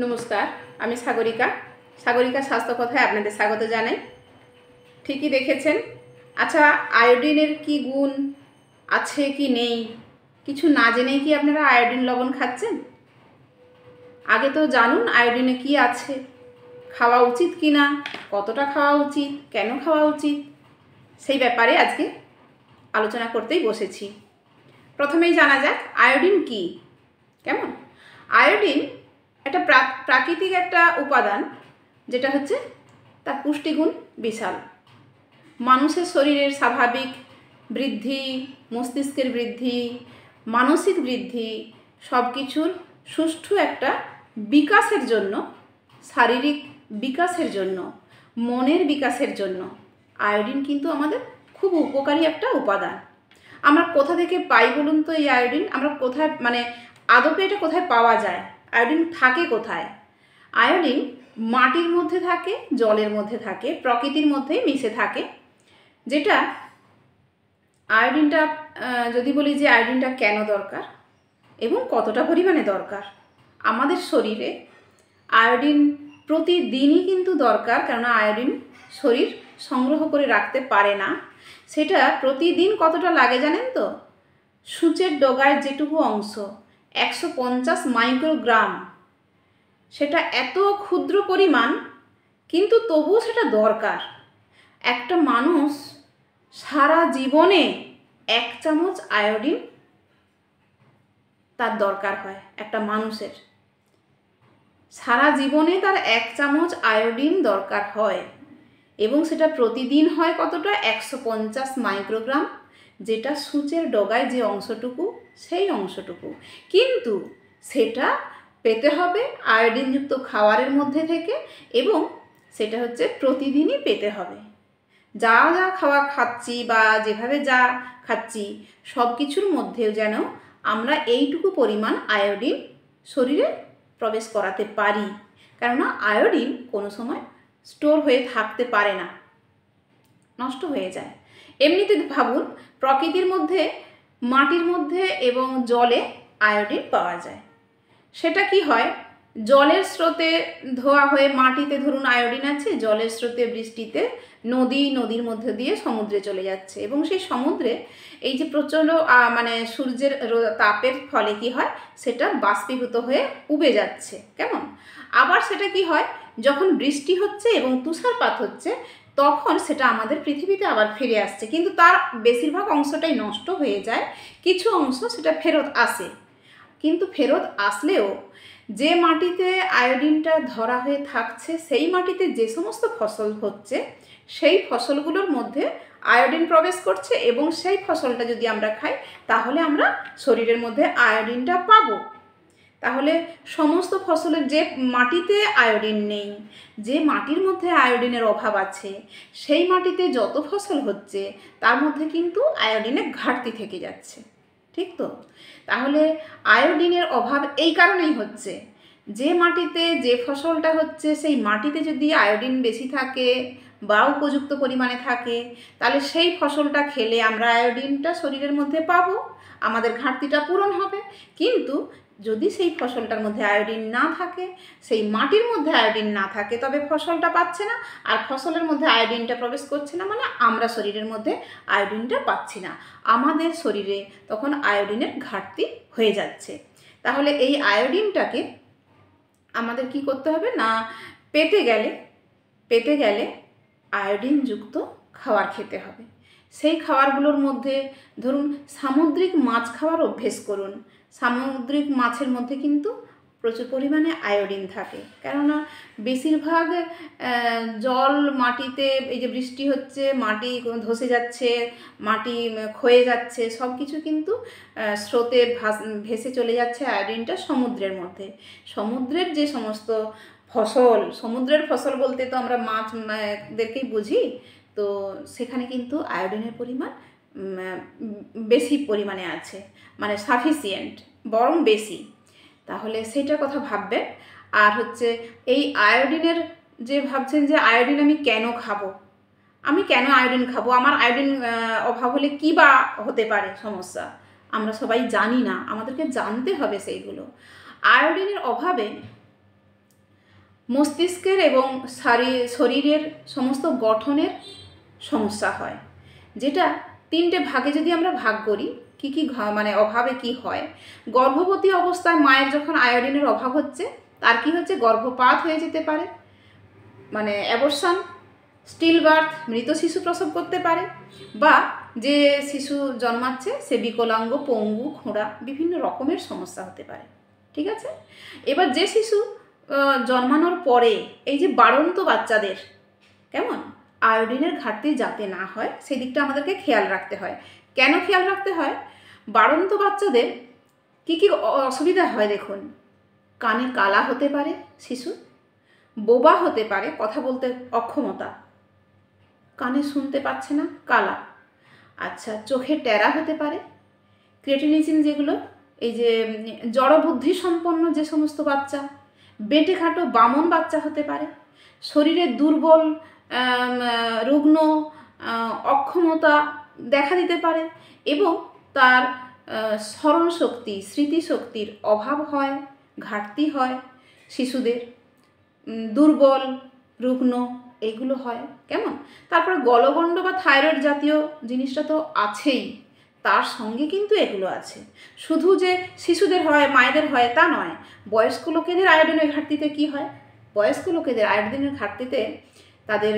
নমস্কার, আমি সাগরিকা। সাগরিকা স্বাস্থ্য কথায় আপনাদের স্বাগত জানাই। ঠিকই দেখেছেন। আচ্ছা, আয়োডিনের কি গুণ আছে কি নেই কিছু না জেনেই কি আপনারা আয়োডিন লবণ খাচ্ছেন? আগে তো জানুন আয়োডিনে কি আছে, খাওয়া উচিত কি না, কতটা খাওয়া উচিত, কেন খাওয়া উচিত, সেই ব্যাপারে আজকে আলোচনা করতেই বসেছি। প্রথমেই জানা যাক আয়োডিন কি। কেমন? আয়োডিন একটা প্রাকৃতিক একটা উপাদান, যেটা হচ্ছে তার পুষ্টিগুণ বিশাল। মানুষের শরীরের স্বাভাবিক বৃদ্ধি, মস্তিষ্কের বৃদ্ধি, মানসিক বৃদ্ধি, সব কিছুর সুষ্ঠু একটা বিকাশের জন্য, শারীরিক বিকাশের জন্য, মনের বিকাশের জন্য আয়োডিন কিন্তু আমাদের খুব উপকারী একটা উপাদান। আমরা কোথা থেকে পাই বলুন তো এই আয়োডিন? আমরা কোথায়, মানে আদপে এটা কোথায় পাওয়া যায়? আয়োডিন থাকে কোথায়? আয়োডিন মাটির মধ্যে থাকে, জলের মধ্যে থাকে, প্রকৃতির মধ্যেই মিশে থাকে। যেটা আয়োডিনটা, যদি বলি যে আয়োডিনটা কেন দরকার এবং কতটা পরিমাণে দরকার, আমাদের শরীরে আয়োডিন প্রতিদিনই কিন্তু দরকার। কেননা আয়োডিন শরীর সংগ্রহ করে রাখতে পারে না। সেটা প্রতিদিন কতটা লাগে জানেন তো? সূচের ডগায় যেটুকু অংশ, 150 মাইক্রোগ্রাম। সেটা এত ক্ষুদ্র পরিমাণ, কিন্তু তবুও সেটা দরকার। একটা মানুষ সারা জীবনে 1 চামচ আয়োডিন তার দরকার হয়। একটা মানুষের সারা জীবনে তার 1 চামচ আয়োডিন দরকার হয়, এবং সেটা প্রতিদিন হয় কতটা? 150 মাইক্রোগ্রাম, যেটা সূচের ডগায় যে অংশটুকু, সেই অংশটুকু। কিন্তু সেটা পেতে হবে আয়োডিনযুক্ত খাবারের মধ্যে থেকে, এবং সেটা হচ্ছে প্রতিদিনই পেতে হবে। যা যা খাওয়া খাচ্ছি বা যেভাবে যা খাচ্ছি সব কিছুর মধ্যেও যেন আমরা এইটুকু পরিমাণ আয়োডিন শরীরে প্রবেশ করাতে পারি। কেননা আয়োডিন কোনো সময় স্টোর হয়ে থাকতে পারে না, নষ্ট হয়ে যায়। এমনিতে ভাবুন, প্রকৃতির মধ্যে, মাটির মধ্যে এবং জলে আয়োডিন পাওয়া যায়। সেটা কি হয়? জলের স্রোতে ধোয়া হয়ে মাটিতে, ধরুন আয়োডিন আছে, জলের স্রোতে বৃষ্টিতে নদীর মধ্যে দিয়ে সমুদ্রে চলে যাচ্ছে, এবং সেই সমুদ্রে এই যে প্রচণ্ড সূর্যের তাপের ফলে কি হয়, সেটা বাষ্পীভূত হয়ে উবে যাচ্ছে। কেমন? আবার সেটা কি হয়, যখন বৃষ্টি হচ্ছে এবং তুষারপাত হচ্ছে, তখন সেটা আমাদের পৃথিবীতে আবার ফিরে আসছে, কিন্তু তার বেশিরভাগ অংশটাই নষ্ট হয়ে যায়। কিছু অংশ সেটা ফেরত আসে, কিন্তু ফেরত আসলেও যে মাটিতে আয়োডিনটা ধরা হয়ে থাকছে, সেই মাটিতে যে সমস্ত ফসল হচ্ছে, সেই ফসলগুলোর মধ্যে আয়োডিন প্রবেশ করছে, এবং সেই ফসলটা যদি আমরা খাই, তাহলে আমরা শরীরের মধ্যে আয়োডিনটা পাবো। তাহলে সমস্ত ফসলের, যে মাটিতে আয়োডিন নেই, যে মাটির মধ্যে আয়োডিনের অভাব আছে, সেই মাটিতে যত ফসল হচ্ছে তার মধ্যে কিন্তু আয়োডিনের ঘাটতি থেকে যাচ্ছে। ঠিক তো? তাহলে আয়োডিনের অভাব এই কারণেই হচ্ছে, যে মাটিতে যে ফসলটা হচ্ছে, সেই মাটিতে যদি আয়োডিন বেশি থাকে বা উপযুক্ত পরিমাণে থাকে, তাহলে সেই ফসলটা খেলে আমরা আয়োডিনটা শরীরের মধ্যে পাবো, আমাদের ঘাটতিটা পূরণ হবে। কিন্তু যদি সেই ফসলটার মধ্যে আয়োডিন না থাকে, সেই মাটির মধ্যে আয়োডিন না থাকে, তবে ফসলটা পাচ্ছে না, আর ফসলের মধ্যে আয়োডিনটা প্রবেশ করছে না, মানে আমরা শরীরের মধ্যে আয়োডিনটা পাচ্ছি না। আমাদের শরীরে তখন আয়োডিনের ঘাটতি হয়ে যাচ্ছে। তাহলে এই আয়োডিনটাকে আমাদের কি করতে হবে না, পেতে গেলে আয়োডিনযুক্ত খাবার খেতে হবে। সেই খাবারগুলোর মধ্যে ধরুন সামুদ্রিক মাছ খাওয়ার অভ্যেস করুন। সামুদ্রিক মাছের মধ্যে কিন্তু প্রচুর পরিমাণে আয়োডিন থাকে। কেননা বেশিরভাগ জল, মাটিতে এই যে বৃষ্টি হচ্ছে, মাটি ধসে যাচ্ছে, মাটি ক্ষয়ে যাচ্ছে, সব কিছু কিন্তু স্রোতে ভেসে চলে যাচ্ছে আয়োডিনটা সমুদ্রের মধ্যে। সমুদ্রের যে সমস্ত ফসল, সমুদ্রের ফসল বলতে তো আমরা মাছদেরকেই বুঝি, তো সেখানে কিন্তু আয়োডিনের পরিমাণ বেশি পরিমাণে আছে, মানে সাফিসিয়েন্ট, বরং বেশি। তাহলে সেটার কথা ভাববেন। আর হচ্ছে এই আয়োডিনের, যে ভাবছেন যে আয়োডিন আমি কেন খাবো, আমি কেন আয়োডিন খাবো, আমার আয়োডিন অভাব হলে কী বা হতে পারে সমস্যা, আমরা সবাই জানি না, আমাদেরকে জানতে হবে সেইগুলো। আয়োডিনের অভাবে মস্তিষ্কের এবং শরীরের সমস্ত গঠনের সমস্যা হয়, যেটা 3টে ভাগে যদি আমরা ভাগ করি কি কি মানে অভাবে কি হয়। গর্ভবতী অবস্থায় মায়ের যখন আয়োডিনের অভাব হচ্ছে, তার কি হচ্ছে, গর্ভপাত হয়ে যেতে পারে, মানে অ্যাবর্শন, স্টিল বার্থ, মৃত শিশু প্রসব করতে পারে, বা যে শিশু জন্মাচ্ছে সে বিকলাঙ্গ, পঙ্গু, খোঁড়া, বিভিন্ন রকমের সমস্যা হতে পারে। ঠিক আছে, এবার যে শিশু জন্মানোর পরে এই যে বাড়ন্ত বাচ্চাদের কেমন আয়োডিনের ঘাটতি যাতে না হয় সেই দিকটা আমাদেরকে খেয়াল রাখতে হয়। কেন খেয়াল রাখতে হয়? বাড়ন্ত বাচ্চাদের কি কি অসুবিধা হয় দেখুন। কানে কালা হতে পারে শিশু, বোবা হতে পারে, কথা বলতে অক্ষমতা, কানে শুনতে পাচ্ছে না, কালা। আচ্ছা, চোখে টেরা হতে পারে, ক্রিয়েটিনিজিন যেগুলো, এই যে জড়বুদ্ধি সম্পন্ন যে সমস্ত বাচ্চা, বেঁটে খাটো বামন বাচ্চা হতে পারে, শরীরে দুর্বল, রুগ্ন, অক্ষমতা দেখা দিতে পারে, এবং তার স্মরণশক্তি, স্মৃতিশক্তির অভাব হয়, ঘাটতি হয় শিশুদের, দুর্বল, রুগ্ন, এইগুলো হয়। কেমন? তারপরে গলগণ্ড বা থাইরয়েড জাতীয় জিনিসটা তো আছেই, তার সঙ্গে কিন্তু এগুলো আছে। শুধু যে শিশুদের হয়, মায়েদের হয় তা নয়। বয়স্ক লোকেদের আয়োডিনের ঘাটতিতে কি হয়? বয়স্ক লোকেদের আয়োডিনের ঘাটতিতে তাদের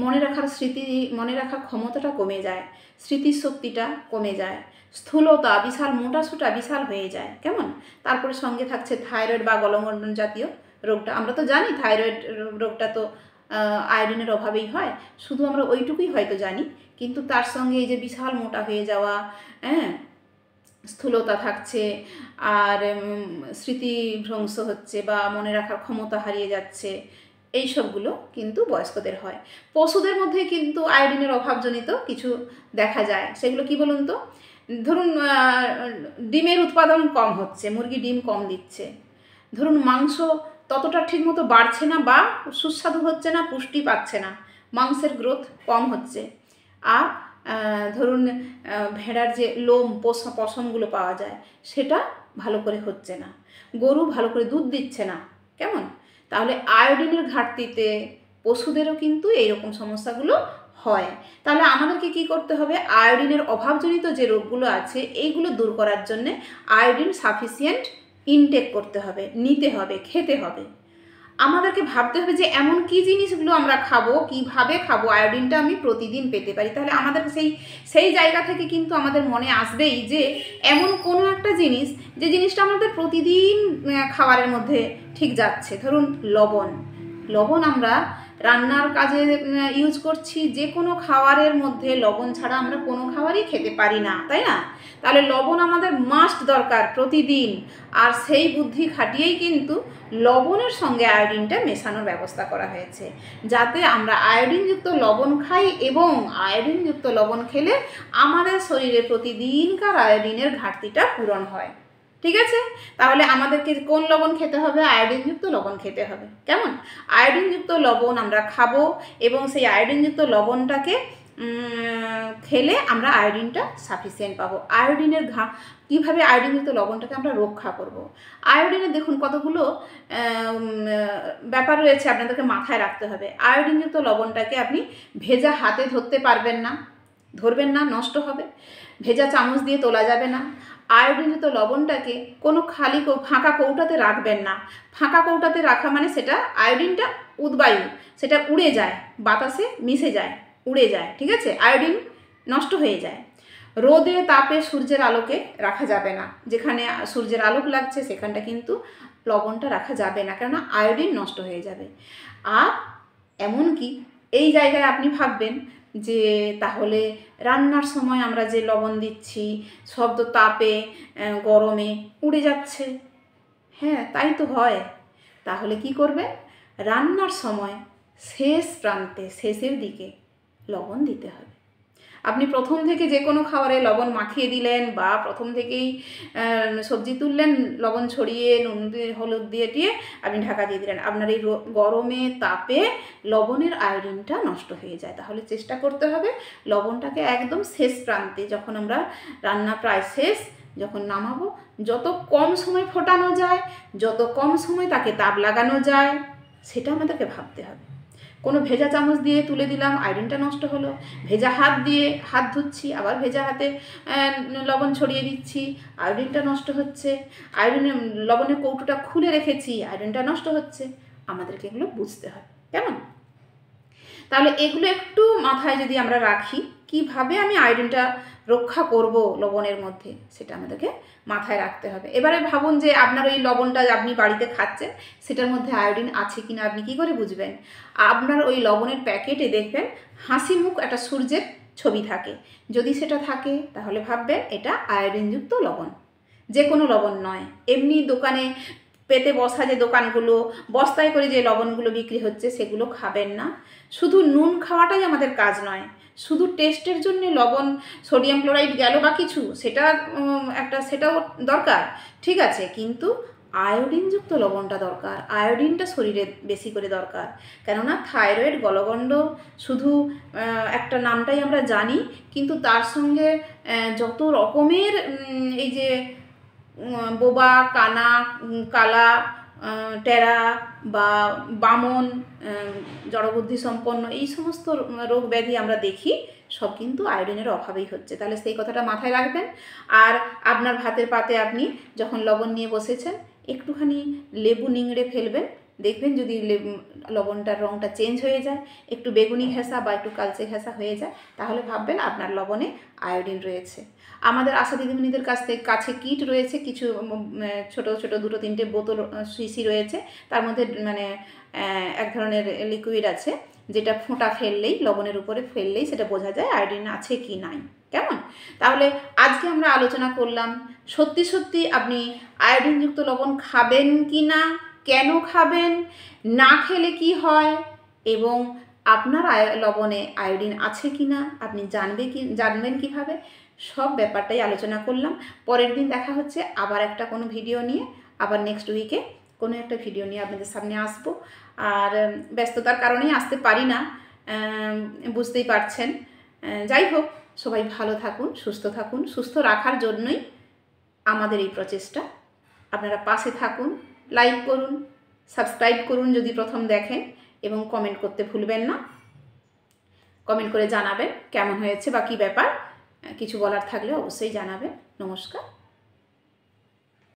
মনে রাখার ক্ষমতাটা কমে যায়, স্মৃতিশক্তিটা কমে যায়, স্থূলতা, বিশাল মোটাসোটা বিশাল হয়ে যায়। কেমন? তারপরে সঙ্গে থাকছে থাইরয়েড বা গলগণ্ড জাতীয় রোগটা। আমরা তো জানি থাইরয়েড রোগটা তো আয়োডিনের অভাবেই হয়, শুধু আমরা ওইটুকুই হয়তো জানি, কিন্তু তার সঙ্গে এই যে বিশাল মোটা হয়ে যাওয়া, স্থূলতা থাকছে, আর স্মৃতিভ্রংশ হচ্ছে বা মনে রাখার ক্ষমতা হারিয়ে যাচ্ছে, এই সবগুলো কিন্তু বয়স্কদের হয়। পশুদের মধ্যে কিন্তু আয়োডিনের অভাবজনিত কিছু দেখা যায়। সেগুলো কি বলুন তো? ধরুন ডিমের উৎপাদন কম হচ্ছে, মুরগি ডিম কম দিচ্ছে, ধরুন মাংস ততটা ঠিকমতো বাড়ছে না বা সুস্বাদু হচ্ছে না, পুষ্টি পাচ্ছে না, মাংসের গ্রোথ কম হচ্ছে। আর ধরুন ভেড়ার যে লোম, পশমগুলো পাওয়া যায়, সেটা ভালো করে হচ্ছে না, গরু ভালো করে দুধ দিচ্ছে না। কেমন? তাহলে আয়োডিনের ঘাটতিতে পশুদেরও কিন্তু এইরকম সমস্যাগুলো হয়। তাহলে আমাদেরকে কি করতে হবে? আয়োডিনের অভাবজনিত যে রোগগুলো আছে এইগুলো দূর করার জন্যে আয়োডিন সাফিসিয়েন্ট ইনটেক করতে হবে, নিতে হবে, খেতে হবে। আমাদেরকে ভাবতে হবে যে এমন কি জিনিসগুলো আমরা খাবো, কিভাবে খাবো আয়োডিনটা আমি প্রতিদিন পেতে পারি। তাহলে আমাদের সেই জায়গা থেকে কিন্তু আমাদের মনে আসবেই যে এমন কোনো একটা জিনিস, যে জিনিসটা আমাদের প্রতিদিন খাবারের মধ্যে ঠিক যাচ্ছে। ধরুন লবণ আমরা রান্নার কাজে ইউজ করছি, যে কোনো খাবারের মধ্যে লবণ ছাড়া আমরা কোনো খাবারই খেতে পারি না, তাই না? তাহলে লবণ আমাদের মাস্ট দরকার প্রতিদিন। আর সেই বুদ্ধি খাটিয়েই কিন্তু লবণের সঙ্গে আয়োডিনটা মেশানোর ব্যবস্থা করা হয়েছে, যাতে আমরা আয়োডিনযুক্ত লবণ খাই, এবং আয়োডিনযুক্ত লবণ খেলে আমাদের শরীরে প্রতিদিনকার আয়োডিনের ঘাটতিটা পূরণ হয়। ঠিক আছে? তাহলে আমাদেরকে কোন লবণ খেতে হবে? আয়োডিনযুক্ত লবণ খেতে হবে। কেমন? আয়োডিনযুক্ত লবণ আমরা খাবো, এবং সেই আয়োডিনযুক্ত লবণটাকে খেলে আমরা আয়োডিনটা সাফিসিয়েন্ট পাবো। আয়োডিনের কীভাবে আয়োডিনযুক্ত লবণটাকে আমরা রক্ষা করব? আয়োডিনের দেখুন কতগুলো ব্যাপার রয়েছে, আপনাদেরকে মাথায় রাখতে হবে। আয়োডিনযুক্ত লবণটাকে আপনি ভেজা হাতে ধরবেন না, নষ্ট হবে। ভেজা চামচ দিয়ে তোলা যাবে না। আয়োডিনযুক্ত লবণটাকে কোনো ফাঁকা কৌটাতে রাখবেন না। ফাঁকা কৌটাতে রাখা মানে সেটা আয়োডিনটা উদ্বায়ু, সেটা উড়ে যায়, বাতাসে মিশে যায়, উড়ে যায়। ঠিক আছে? আয়োডিন নষ্ট হয়ে যায়। রোদে, তাপে, সূর্যের আলোকে রাখা যাবে না। যেখানে সূর্যের আলোক লাগছে সেখানটা কিন্তু লবণটা রাখা যাবে না, কেননা আয়োডিন নষ্ট হয়ে যাবে। আর এমনকি এই জায়গায় আপনি ভাববেন যে তাহলে রান্নার সময় আমরা যে লবণ দিচ্ছি সব তো তাপে, গরমে উড়ে যাচ্ছে। হ্যাঁ, তাই তো হয়। তাহলে কি করবেন? রান্নার সময় শেষ প্রান্তে, শেষের দিকে লবণ দিতে হবে। আপনি প্রথম থেকে যে কোনো খাবারে লবণ মাখিয়ে দিলেন, বা প্রথম থেকেই সবজি তুললেন, লবণ ছড়িয়ে নুন দিয়ে হলুদ দিয়ে আপনি ঢাকা দিয়ে দিলেন, আপনার এই গরমে, তাপে লবণের আয়োডিনটা নষ্ট হয়ে যায়। তাহলে চেষ্টা করতে হবে লবণটাকে একদম শেষ প্রান্তে, যখন আমরা রান্না প্রায় শেষ, যখন নামাবো, যত কম সময় ফোটানো যায়, যত কম সময় তাকে তাপ লাগানো যায়, সেটা আমাদেরকে ভাবতে হবে। কোনো ভেজা চামচ দিয়ে তুলে দিলাম, আয়োডিনটা নষ্ট হলো। ভেজা হাত দিয়ে হাত ধুচ্ছি, আবার ভেজা হাতে লবণ ছড়িয়ে দিচ্ছি, আয়োডিনটা নষ্ট হচ্ছে। লবণের কৌটোটা খুলে রেখেছি, আয়োডিনটা নষ্ট হচ্ছে। আমাদেরকে এগুলো বুঝতে হবে, কেমন? তাহলে এগুলো একটু মাথায় যদি আমরা রাখি, কিভাবে আমি আয়োডিনটা রক্ষা করব লবণের মধ্যে, সেটা আমাদেরকে মাথায় রাখতে হবে। এবারে ভাবুন যে আপনার ওই লবণটা আপনি বাড়িতে খাচ্ছেন, সেটার মধ্যে আয়োডিন আছে কিনা আপনি কি করে বুঝবেন? আপনার ওই লবণের প্যাকেটে দেখবেন হাসি মুখ একটা সূর্যের ছবি থাকে। যদি সেটা থাকে তাহলে ভাববেন এটা আয়োডিনযুক্ত লবণ, যে কোনো লবণ নয়। এমনি দোকানে পেতে বসা যে দোকানগুলো বস্তায় করে যে লবণগুলো বিক্রি হচ্ছে, সেগুলো খাবেন না। শুধু নুন খাওয়াটাই আমাদের কাজ নয়, শুধু টেস্টের জন্য লবণ, সোডিয়াম ক্লোরাইড গেল বা কিছু, সেটাও দরকার, ঠিক আছে, কিন্তু আয়োডিনযুক্ত লবণটা দরকার। আয়োডিনটা শরীরে বেশি করে দরকার, কেননা থাইরয়েড, গলগণ্ড শুধু একটা নামটাই আমরা জানি, কিন্তু তার সঙ্গে যত রকমের এই যে বোবা, কানা, কালা, টেরা বা বামন, জড়বুদ্ধি সম্পন্ন, এই সমস্ত রোগ ব্যাধি আমরা দেখি, সব কিন্তু আয়োডিনের অভাবেই হচ্ছে। তাহলে সেই কথাটা মাথায় রাখবেন। আর আপনার ভাতের পাতে আপনি যখন লবণ নিয়ে বসেছেন, একটুখানি লেবু নিংড়ে ফেলবেন, দেখবেন যদি লবণটার রঙটা চেঞ্জ হয়ে যায়, একটু বেগুনি ঘেঁষা বা একটু কালচে ঘেঁষা হয়ে যায়, তাহলে ভাববেন আপনার লবণে আয়োডিন রয়েছে। আমাদের আশা দিদিমণিদের কাছে কিট রয়েছে, কিছু ছোট ছোট 2-3টে বোতল শিশি রয়েছে, তার মধ্যে এক ধরনের লিকুইড আছে, যেটা ফোঁটা ফেললেই, লবণের উপরে ফেললেই সেটা বোঝা যায় আয়োডিন আছে কি নাই, কেমন? তাহলে আজকে আমরা আলোচনা করলাম সত্যি সত্যি আপনি আয়োডিনযুক্ত লবণ খাবেন কি না, কেন খাবেন, না খেলে কি হয়, এবং আপনার লবণে আয়োডিন আছে কি না আপনি জানবেন কিভাবে, সব ব্যাপারটাই আলোচনা করলাম। পরের দিন দেখা হচ্ছে আবার একটা কোনো ভিডিও নিয়ে, আবার নেক্সট উইকে কোনো একটা ভিডিও নিয়ে আপনাদের সামনে আসবো। আর ব্যস্ততার কারণেই আসতে পারি না, বুঝতেই পারছেন। যাই হোক, সবাই ভালো থাকুন, সুস্থ থাকুন। সুস্থ রাখার জন্যই আমাদের এই প্রচেষ্টা। আপনারা পাশে থাকুন, লাইক করুন, সাবস্ক্রাইব করুন যদি প্রথম দেখেন, এবং কমেন্ট করতে ভুলবেন না। কমেন্ট করে জানাবেন কেমন হয়েছে বা কী ব্যাপার, কিছু বলার থাকলে অবশ্যই জানাবেন। নমস্কার।